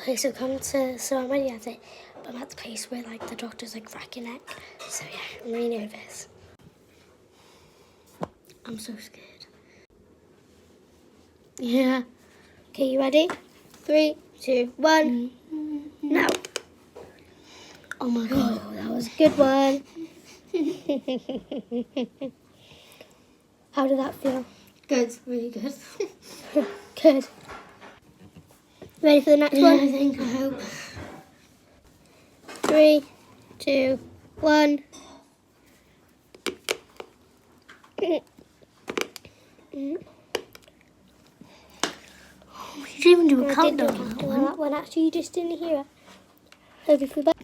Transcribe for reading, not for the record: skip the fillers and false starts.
Okay, so I'm ready at it. But I'm at the place where like the doctor's like crack your neck. So yeah, I'm really nervous. I'm so scared. Yeah. Okay, you ready? 3, 2, 1. Now. Oh my god, that was a good one. How did that feel? Good, really good. Good. Ready for the next one? I hope. 3, 2, 1. You didn't even do a I did countdown do on that on one. that one. Actually, you just didn't hear it. Okay, for back.